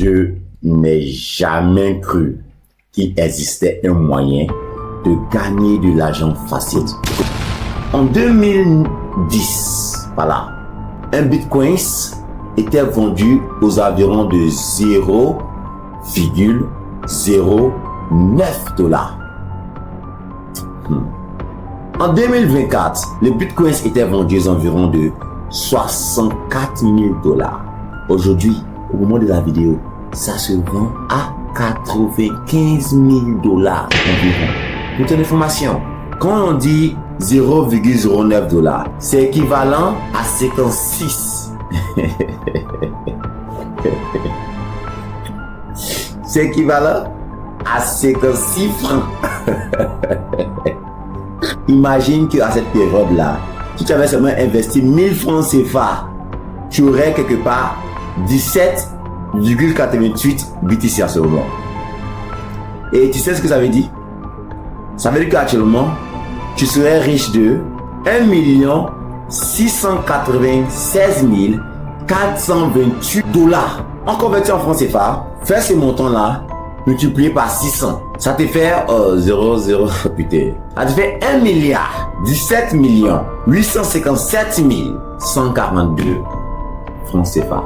Je n'ai jamais cru qu'il existait un moyen de gagner de l'argent facile. En 2010, voilà, un bitcoin était vendu aux environs de 0,09 dollars. En 2024, le bitcoin était vendu aux environs de 64 000 dollars. Aujourd'hui, au moment de la vidéo, ça se vend à 95 000 dollars environ. Pour ton information, quand on dit 0,09 dollars, c'est équivalent à 56. C'est équivalent à 56 francs. Imagine qu'à cette période-là, si tu avais seulement investi 1000 francs CFA, tu aurais quelque part 17,88 BTC à ce moment. Et tu sais ce que ça veut dire? Ça veut dire qu'actuellement, tu serais riche de 1 696 428 dollars. En converti en francs CFA, fais ce montant-là multiplié par 600. Ça te fait 0,0, putain. Ça te fait 1 milliard 17 857 142 francs CFA.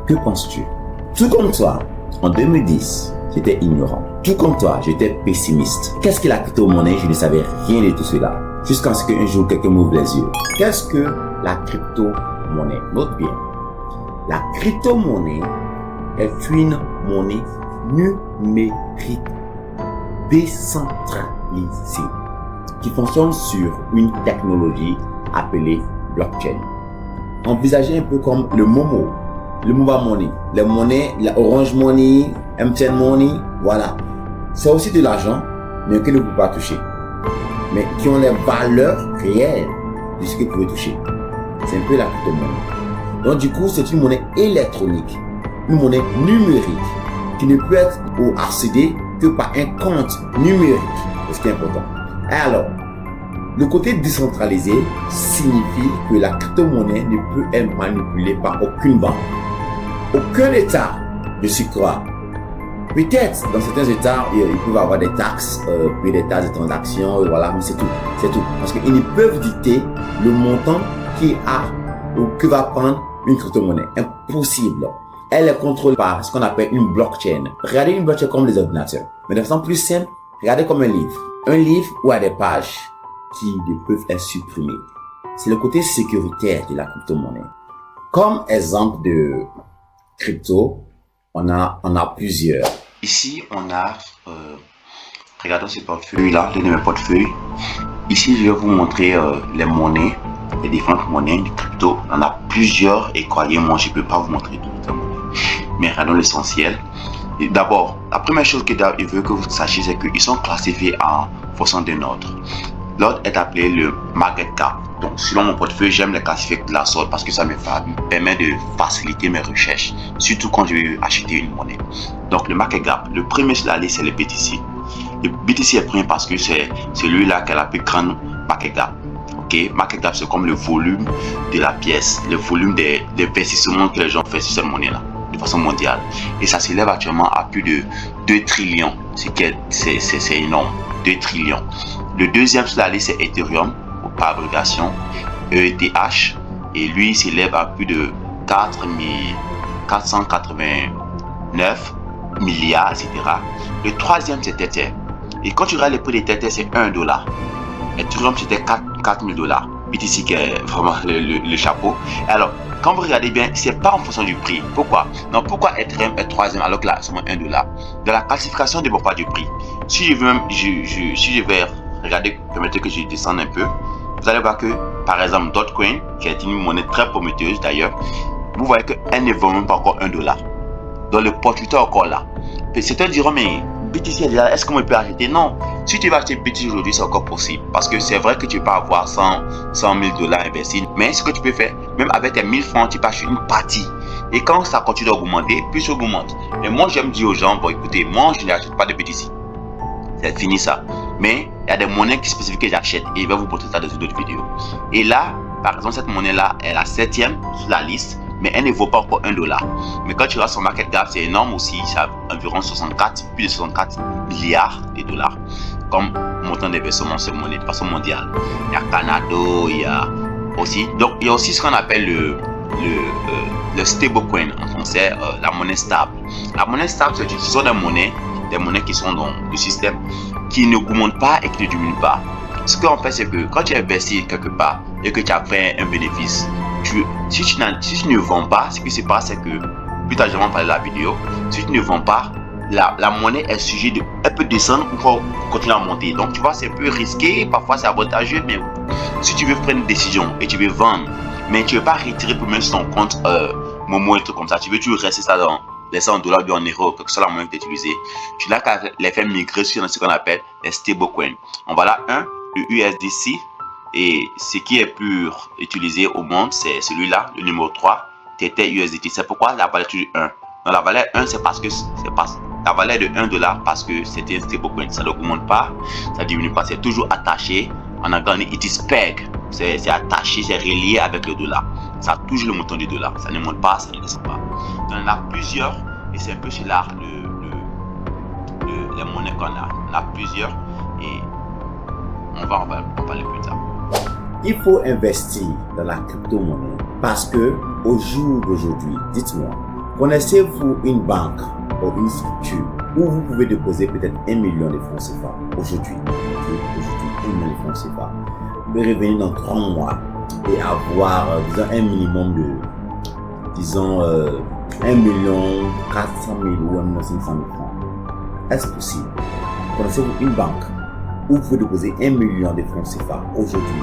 Que penses-tu? Tout comme toi, en 2010, j'étais ignorant. Tout comme toi, j'étais pessimiste. Qu'est-ce que la crypto-monnaie? Je ne savais rien de tout cela. Jusqu'à ce qu'un jour, quelqu'un m'ouvre les yeux. Qu'est-ce que la crypto-monnaie? Note bien. La crypto-monnaie est une monnaie numérique décentralisée qui fonctionne sur une technologie appelée blockchain. Envisagez un peu comme le Momo, le Mova Money, les monnaies, la Orange Money, MTN Money, voilà. C'est aussi de l'argent, mais que ne peut pas toucher, mais qui ont les valeurs réelles de ce que vous pouvez toucher. C'est un peu la crypto-monnaie. Donc du coup, c'est une monnaie électronique, une monnaie numérique qui ne peut être accédée que par un compte numérique. C'est ce qui est important. Et alors, le côté décentralisé signifie que la crypto-monnaie ne peut être manipulée par aucune banque, aucun État de s'y croire. Peut-être dans certains États, ils peuvent avoir des taxes, puis des taxes de transactions, voilà, mais c'est tout. C'est tout. Parce qu'ils ne peuvent dicter le montant qui a ou que va prendre une crypto-monnaie. Impossible. Elle est contrôlée par ce qu'on appelle une blockchain. Regardez une blockchain comme les ordinateurs. Mais de façon plus simple, regardez comme un livre. Un livre où il y a des pages qui ne peuvent être supprimées. C'est le côté sécuritaire de la crypto-monnaie. Comme exemple de crypto, on a plusieurs. Ici, on a, regardons ce portefeuille-là, l'un de mes portefeuilles. Ici, je vais vous montrer les monnaies, les différentes monnaies du crypto. On a plusieurs et croyez-moi, je ne peux pas vous montrer toutes les monnaies. Mais regardons l'essentiel. D'abord, la première chose que je veux que vous sachiez, c'est qu'ils sont classifiés en fonction de l'ordre. L'ordre est appelé le market cap. Donc, selon mon portefeuille, j'aime les classifier de la sorte parce que ça me permet de faciliter mes recherches, surtout quand je veux acheter une monnaie. Donc, le market cap, le premier sur la liste, c'est le BTC. Le BTC est premier parce que c'est celui-là qui a la plus grande market cap. Ok, market cap, c'est comme le volume de la pièce, le volume des investissements que les gens font sur cette monnaie-là, de façon mondiale. Et ça s'élève actuellement à plus de 2 trillions. C'est énorme, 2 trillions. Le deuxième sur la liste, c'est Ethereum, ou par abréviation, ETH. Et lui, il s'élève à plus de 489 milliards, etc. Le troisième, c'est Tether. Et quand tu regardes le prix de Tether, c'est 1 $. Ethereum, c'était 4 000 $. BTC qui est vraiment le chapeau. Alors, quand vous regardez bien, c'est pas en fonction du prix. Pourquoi? Non, pourquoi Ethereum est troisième alors que là, c'est seulement 1 $? Dans la classification, ne dépend pas du prix. Si je vais regarder, permettez que je descende un peu. Vous allez voir que, par exemple, Dogecoin, qui est une monnaie très prometteuse d'ailleurs, vous voyez qu'elle ne vaut même pas encore 1 $. Donc le portefeuille est encore là. Certains diront, mais BTC est déjà là, est-ce qu'on peut acheter? Non. Si tu vas acheter BTC aujourd'hui, c'est encore possible. Parce que c'est vrai que tu peux avoir 100 000 $ investis. Mais ce que tu peux faire, même avec tes 1000 francs, tu peux acheter une partie. Et quand ça continue d'augmenter, plus ça augmente. Mais moi, j'aime dire aux gens, bon écoutez, moi, je n'achète pas de BTC. C'est fini ça. Mais il y a des monnaies spécifiques que j'achète et je vais vous montrer ça dans une autre vidéo. Et là, par exemple, cette monnaie-là est la 7e sur la liste mais elle ne vaut pas encore $1. Mais quand tu regardes son market cap, c'est énorme aussi, c'est environ plus de 64 milliards de dollars comme montant d'investissement sur monnaie de façon mondiale. Il y a Canada, il y a aussi, donc il y a aussi ce qu'on appelle le stablecoin en français, la monnaie stable. La monnaie stable, c'est ce sont des monnaies qui sont dans le système, qui ne augmentent pas et qui ne diminuent pas. Ce qu'on fait, c'est que quand tu investis quelque part et que tu as fait un bénéfice, si tu ne vends pas, ce qui se passe, c'est que, plus tard, je vais en parler de la vidéo, si tu ne vends pas, la monnaie est sujet elle peut descendre ou continuer à monter. Donc, tu vois, c'est un peu risqué, parfois c'est avantageux, mais si tu veux prendre une décision et tu veux vendre, mais tu ne veux pas retirer pour mettre sur ton compte Momo et tout comme ça, tu veux toujours rester ça dans les $100 ou en euros, quelle que soit la monnaie que tu as utilisée, tu n'as qu'à les faire migrer sur ce qu'on appelle les stablecoins. On va là, le USDC, et ce qui est plus utilisé au monde, c'est celui-là, le numéro 3, Tether USDT. C'est pourquoi la valeur est 1. Donc la valeur 1, c'est parce que la valeur de $1 parce que c'était un stablecoin. Ça n'augmente pas, ça ne diminue pas, c'est toujours attaché. En anglais, it is peg. C'est attaché, c'est relié avec le dollar. Ça a toujours le montant du dollar. Ça ne monte pas, ça ne descend pas. Donc, il y en a plusieurs et c'est un peu cela les monnaies qu'on a. Il y en a plusieurs et on va en parler plus tard. Il faut investir dans la crypto-monnaie parce que au jour d'aujourd'hui, dites-moi, connaissez-vous une banque ou une structure où vous pouvez déposer peut-être 1 million de francs CFA aujourd'hui? Aujourd'hui, 1 million de francs CFA. Vous pouvez revenir dans 3 mois et avoir, disons, un minimum de, disons, 1 million 400 000 ou 1 million 500 000 francs. Est-ce possible? Connaissez-vous une banque où vous pouvez déposer 1 million de francs CFA aujourd'hui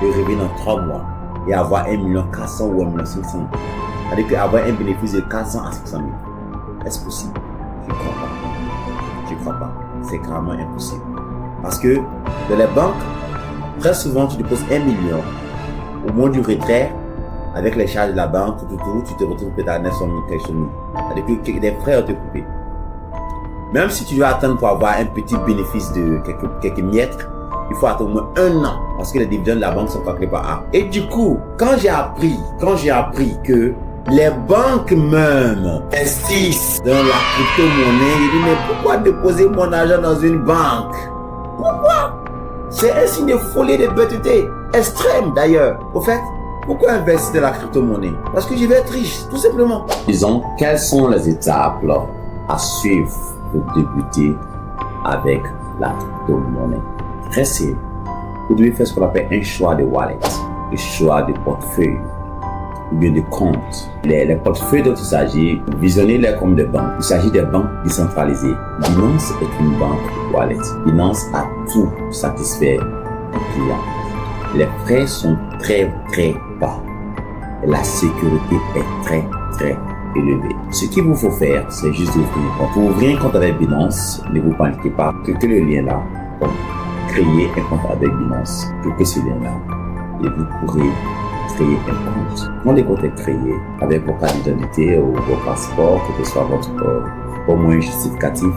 et revenir dans 3 mois et avoir 1 million 400 ou 1 million 500 000? C'est-à-dire qu'avoir un bénéfice de 400 à 500 000. Est-ce possible? Je ne crois pas. Je ne crois pas. C'est carrément impossible. Parce que dans les banques, très souvent, tu déposes 1 million. Au moment du retrait, avec les charges de la banque, tu te retrouves peut-être à 900 000, quelque chose. C'est-à-dire que des frais ont été coupés. Même si tu dois attendre pour avoir un petit bénéfice de quelques miettes, il faut attendre au moins 1 an parce que les dividendes de la banque sont calculés par an. Et du coup, quand j'ai appris que les banques même investissent dans la crypto-monnaie, je dis mais pourquoi déposer mon argent dans une banque? Pourquoi? C'est un signe de folie, de bêteté extrême d'ailleurs. Au fait, pourquoi investir dans la crypto-monnaie? Parce que je vais être riche, tout simplement. Disons, quelles sont les étapes à suivre pour débuter avec la crypto-monnaie? Très simple. Vous devez faire ce qu'on appelle un choix de wallet, le choix de portefeuille ou bien de compte. Les portefeuilles dont il s'agit, visionnez-les comme des banques. Il s'agit des banques décentralisées. Binance est une banque wallet. Binance a tout pour satisfaire un client. Les frais sont très très bas. Et la sécurité est très très élevée. Ce qu'il vous faut faire, c'est juste ouvrir un compte. Pour ouvrir un compte avec Binance, ne vous paniquez pas. Cliquez le lien là. Créer un compte avec Binance. Cliquez ce lien là et vous pourrez créer un compte. Quand le compte est créé avec vos cartes d'identité ou vos passeports, que ce soit votre au moins justificatif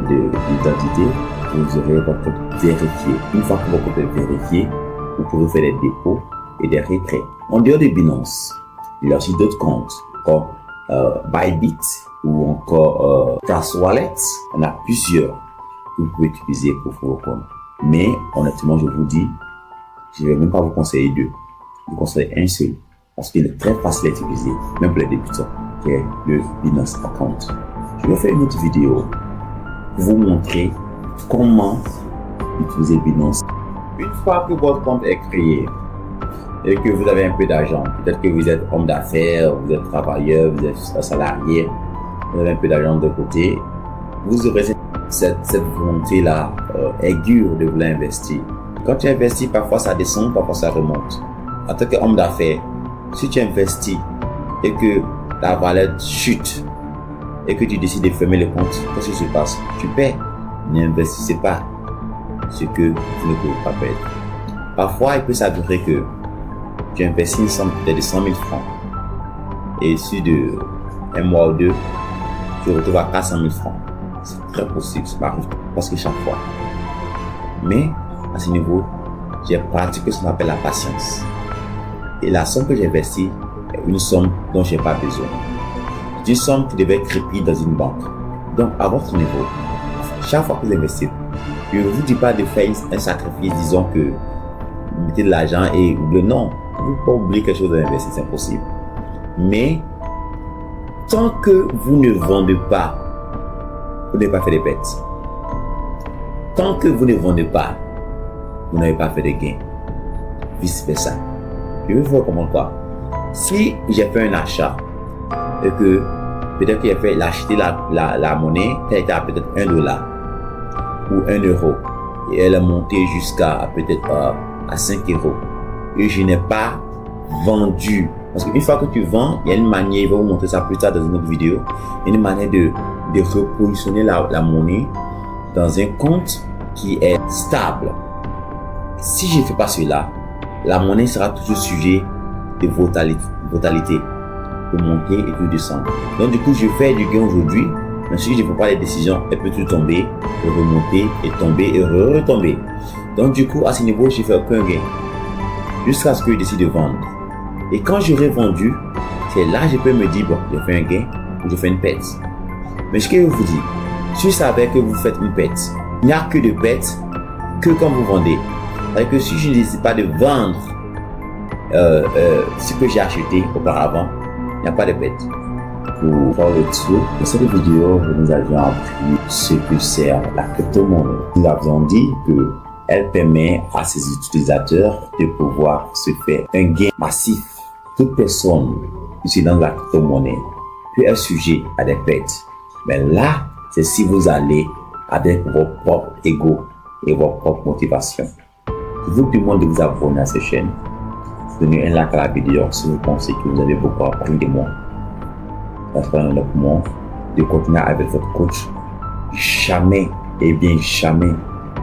d'identité, vous aurez votre compte vérifié. Une fois que votre compte est vérifié, vous pouvez faire des dépôts et des retraits. En dehors de Binance, il y a aussi d'autres comptes comme Bybit ou encore Trust Wallet. On a plusieurs que vous pouvez utiliser pour vos comptes. Mais honnêtement, je vous dis, je ne vais même pas vous conseiller deux. Je vous conseille un seul parce qu'il est très facile à utiliser, même pour les débutants, qui est le Binance Account. Je vais faire une autre vidéo pour vous montrer comment utiliser Binance. Une fois que votre compte est créé et que vous avez un peu d'argent, peut-être que vous êtes homme d'affaires, vous êtes travailleur, vous êtes salarié, vous avez un peu d'argent de côté, vous aurez cette volonté-là aiguë de vouloir investir. Quand tu investis, parfois ça descend, parfois ça remonte. En tant qu'homme d'affaires, si tu investis et que la valeur chute et que tu décides de fermer le compte, qu'est-ce qui se passe? Tu perds. N'investissez pas ce que vous ne pouvez pas perdre. Parfois, il peut s'avérer que tu investis une somme peut-être de 100 000 francs et issu de un mois ou deux, tu te retrouves à 400 000 francs. C'est très possible, ça m'arrive presque chaque fois. Mais à ce niveau, j'ai pratiqué ce qu'on appelle la patience. Et la somme que j'ai investie une somme dont je n'ai pas besoin. C'est une somme qui devait crépir dans une banque. Donc, à votre niveau, chaque fois que vous investissez, je ne vous dis pas de faire un sacrifice, disons que vous mettez de l'argent et oubliez. Non, vous ne pouvez pas oublier quelque chose d'investir, c'est impossible. Mais, tant que vous ne vendez pas, vous n'avez pas fait de bêtes. Tant que vous ne vendez pas, vous n'avez pas fait de gains. Vice versa. Je vais vous recommander quoi? Si j'ai fait un achat et que peut-être que j'ai fait acheter la monnaie, elle était à peut-être $1 ou €1 et elle est montée jusqu'à peut-être à €5 et je n'ai pas vendu. Parce qu'une fois que tu vends, il y a une manière, je vais vous montrer ça plus tard dans une autre vidéo, il y a une manière de repositionner la monnaie dans un compte qui est stable. Si je ne fais pas cela, la monnaie sera toujours sujet de volatilité, de monter et de descendre. Donc du coup, je fais du gain aujourd'hui, mais si je ne prends pas les décisions, elle peut tout tomber, remonter et tomber et retomber. Donc du coup, à ce niveau, je ne fais aucun gain jusqu'à ce que je décide de vendre. Et quand j'aurai vendu, c'est là que je peux me dire, bon, j'ai fait un gain ou je fais une perte. Mais ce que je vous dis, si vous savez que vous faites une perte, il n'y a que de pertes que quand vous vendez. C'est-à-dire que si je ne décide pas de vendre ce que j'ai acheté auparavant, il n'y a pas de perte. Pour faire le tour de cette vidéo, nous avions appris ce que sert la crypto-monnaie. Nous avions dit qu'elle permet à ses utilisateurs de pouvoir se faire un gain massif. Toute personne utilisant la crypto-monnaie peut être sujet à des pertes. Mais là, c'est si vous allez avec vos propres ego et vos propres motivations. Je vous demande de vous abonner à cette chaîne. Donnez un like à la vidéo si vous pensez que vous avez beaucoup appris de moi. Ça sera un autre moment de continuer avec votre coach. Jamais, et bien jamais,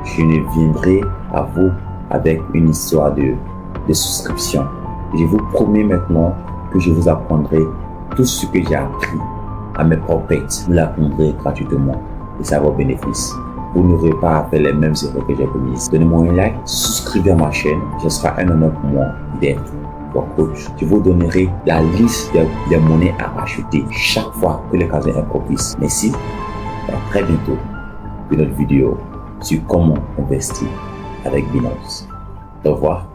je ne viendrai à vous avec une histoire de souscription. Je vous promets maintenant que je vous apprendrai tout ce que j'ai appris à mes propres pertes. Vous l'apprendrez gratuitement et ça va vos bénéfices. Vous n'aurez pas à faire les mêmes erreurs que j'ai commises. Donnez-moi un like, souscrivez à ma chaîne. Ce sera un honneur pour moi d'être votre coach. Je vous donnerai la liste des monnaies à acheter chaque fois que l'occasion est propice. Merci et à très bientôt pour notre vidéo sur comment investir avec Binance. Au revoir,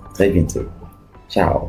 à très bientôt. Ciao.